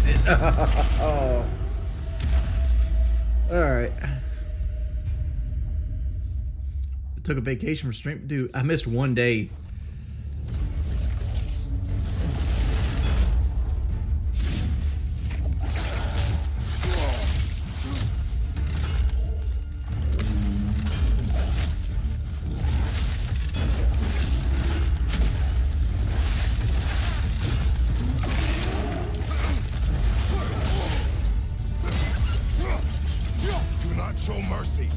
it. Oh. All right. Took a vacation from stream. Dude, I missed one day. Do not show mercy.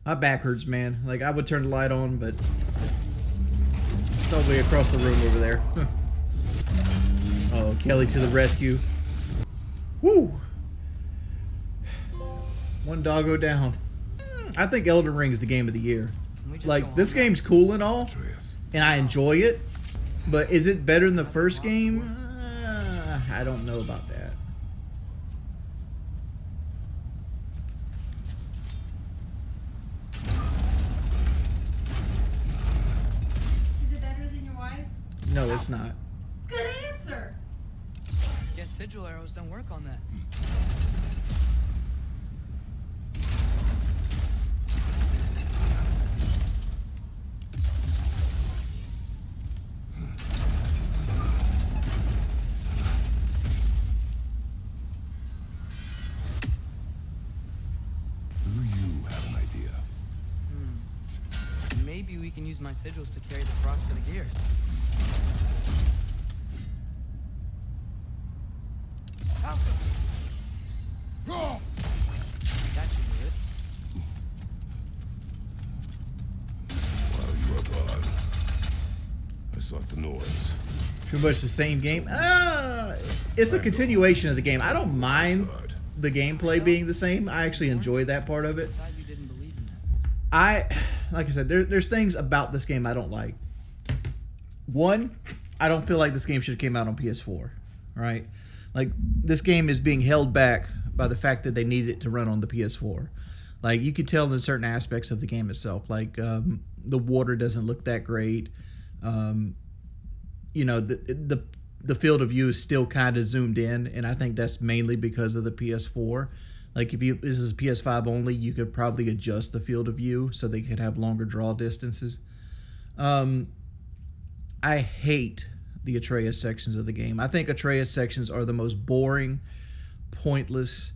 My back hurts, man. Like, I would turn the light on, but it's all the way across the room over there. Oh, Kelly to the rescue. Woo! One doggo down. I think Elden Ring is the game of the year. Like, this game's cool and all, and I enjoy it, but is it better than the first game? I don't know about that. Is it better than your wife? No, it's not. Good answer. Guess sigil arrows don't work on that. Do you have an idea? Maybe we can use my sigils to carry the frost to the gear. That should do it. While you are gone, I sought the noise. Pretty much the same game. It's a continuation of the game. I don't mind the gameplay being the same. I actually enjoy that part of it. I thought you didn't believe in that. Like I said, there's things about this game I don't like. One, I don't feel like this game should have came out on PS4, right? Like, this game is being held back by the fact that they needed it to run on the PS4. Like, you could tell in certain aspects of the game itself. Like, the water doesn't look that great. You know, the field of view is still kind of zoomed in, and I think that's mainly because of the PS4. Like, if this is PS5 only, you could probably adjust the field of view so they could have longer draw distances. I hate the Atreus sections of the game. I think Atreus sections are the most boring, pointless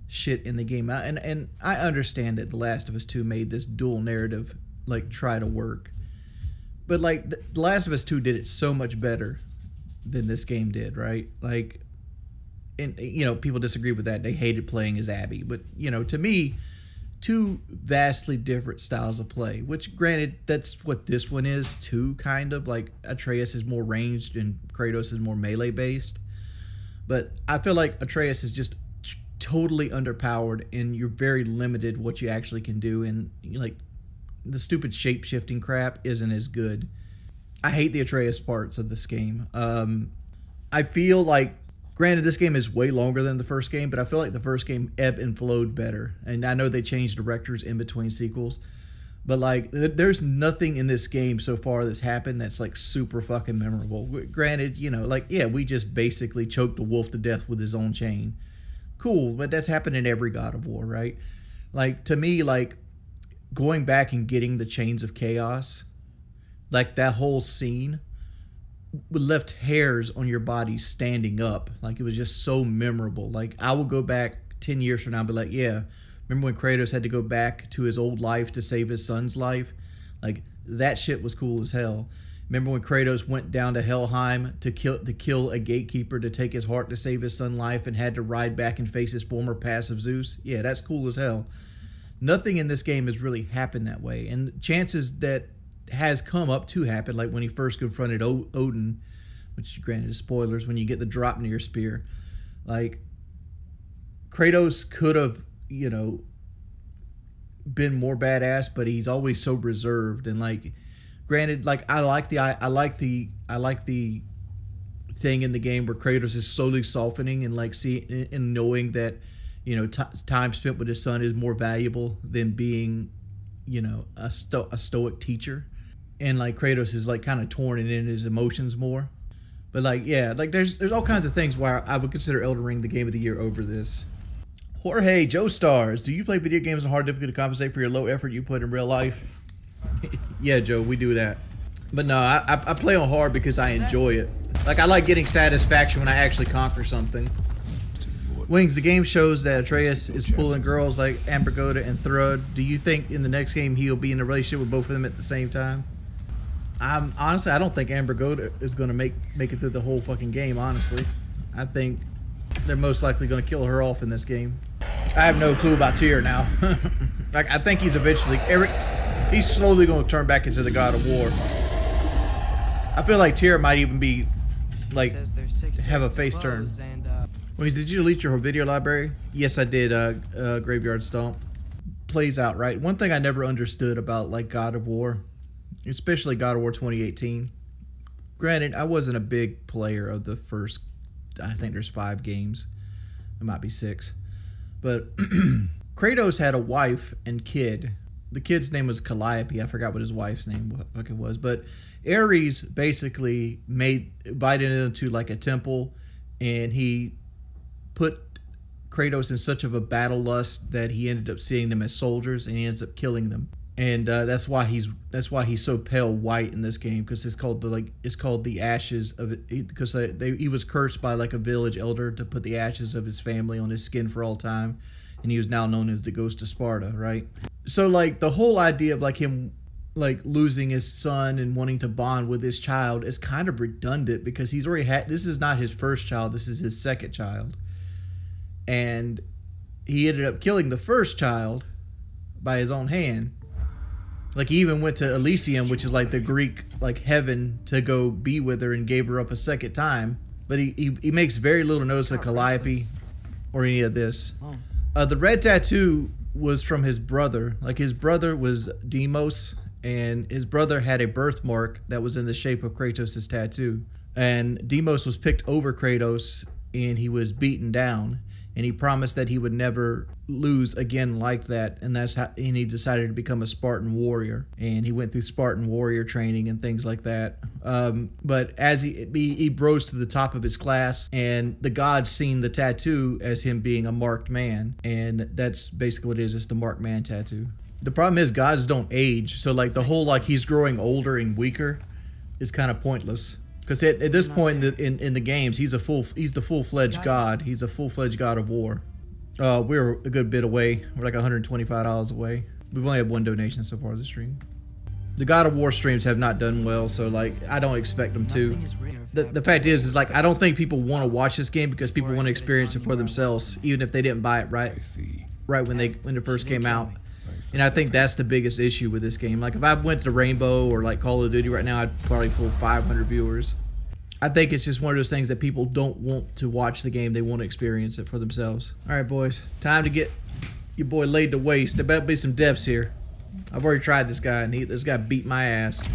shit in the game. And I understand that The Last of Us 2 made this dual narrative, like, try to work. But, like, The Last of Us 2 did it so much better than this game did, right? Like, and, you know, people disagree with that. They hated playing as Abby. But, you know, to me, two vastly different styles of play, which, granted, that's what this one is too, kind of. Like, Atreus is more ranged and Kratos is more melee-based. But I feel like Atreus is just totally underpowered, and you're very limited what you actually can do. And, like, the stupid shape-shifting crap isn't as good. I hate the Atreus parts of this game. I feel like, granted, this game is way longer than the first game, but I feel like the first game ebbed and flowed better. And I know they changed directors in between sequels, but, like, there's nothing in this game so far that's happened that's, like, super fucking memorable. Granted, you know, like, yeah, we just basically choked a wolf to death with his own chain. Cool, but that's happened in every God of War, right? Like, to me, like, going back and getting the Chains of Chaos, like, that whole scene left hairs on your body standing up. Like, it was just so memorable. Like, I will go back 10 years from now and be like, yeah, remember when Kratos had to go back to his old life to save his son's life? Like, that shit was cool as hell. Remember when Kratos went down to Helheim to kill a gatekeeper to take his heart to save his son's life and had to ride back and face his former passive Zeus? Yeah, that's cool as hell. Nothing in this game has really happened that way. And chances that has come up to happen, like when he first confronted Odin, which, granted, is spoilers, when you get the drop near spear. Like, Kratos could have, you know, been more badass, but he's always so reserved. And like, granted, like I like the thing in the game where Kratos is slowly softening and like and knowing that, you know, time spent with his son is more valuable than being, you know, a stoic teacher. And like Kratos is like kind of torn and in his emotions more. But like, yeah, like there's all kinds of things why I would consider Elden Ring the game of the year over this. Jorge Joe Stars, do you play video games on hard difficulty to compensate for your low effort you put in real life? Yeah, Joe, we do that. But no, I play on hard because I enjoy it. Like, I like getting satisfaction when I actually conquer something. Wings, the game shows that Atreus is pulling girls like Ambergoda and Thrud. Do you think in the next game he'll be in a relationship with both of them at the same time? Honestly, I don't think Ambergoda is going to make it through the whole fucking game, honestly. I think they're most likely going to kill her off in this game. I have no clue about Tyr now. Like, I think he's eventually... he's slowly going to turn back into the God of War. I feel like Tyr might even be, like, have a face turn. Wait, did you delete your video library? Yes, I did, Graveyard Stomp. Plays out, right? One thing I never understood about, like, God of War, especially God of War 2018. Granted, I wasn't a big player of the first, I think there's 5 games. It might be 6. But Kratos had a wife and kid. The kid's name was Calliope. I forgot what his wife's name was. But Ares basically invited him to like a temple, and he put Kratos in such of a battle lust that he ended up seeing them as soldiers, and he ends up killing them. And that's why he's so pale white in this game, because it's called the ashes of it, because he was cursed by like a village elder to put the ashes of his family on his skin for all time, and he was now known as the Ghost of Sparta, right? So like the whole idea of like him like losing his son and wanting to bond with his child is kind of redundant, because he's already had, this is not his first child, this is his second child, and he ended up killing the first child by his own hand. Like, he even went to Elysium, which is like the Greek like heaven, to go be with her, and gave her up a second time. But he makes very little notice of Calliope or any of this. The red tattoo was from his brother. Like, his brother was Deimos, and his brother had a birthmark that was in the shape of Kratos' tattoo. And Deimos was picked over Kratos, and he was beaten down. And he promised that he would never lose again like that, and he decided to become a Spartan warrior, and he went through Spartan warrior training and things like that. But as he rose to the top of his class, and the gods seen the tattoo as him being a marked man, and that's basically what it is. It's the marked man tattoo. The problem is gods don't age, so like the whole like he's growing older and weaker is kind of pointless. Because at this point in the games, he's the full-fledged god. He's a full-fledged God of War. We're a good bit away. We're like $125 away. We've only had 1 donation so far this stream. The God of War streams have not done well, so like I don't expect them to. The fact is like I don't think people want to watch this game because people want to experience it for themselves, even if they didn't buy it right when it first came out. And I think that's the biggest issue with this game. Like, if I went to Rainbow or like Call of Duty right now, I'd probably pull 500 viewers. I think it's just one of those things that people don't want to watch the game. They want to experience it for themselves. All right, boys. Time to get your boy laid to waste. There better be some deaths here. I've already tried this guy, and this guy beat my ass.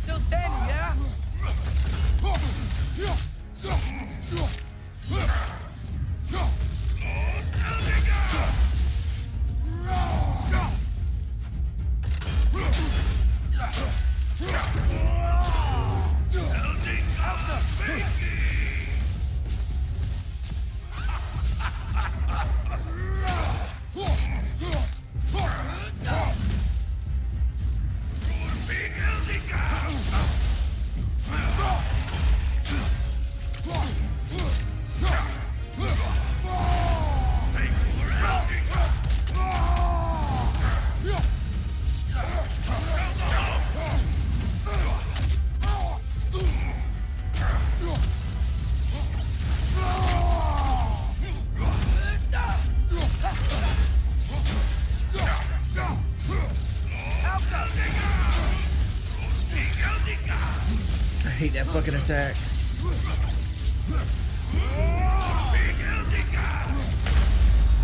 Still standing, yeah? hate that fucking attack.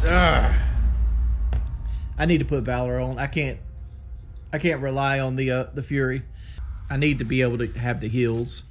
Ugh. I need to put Valor on. I can't rely on the Fury. I need to be able to have the heals.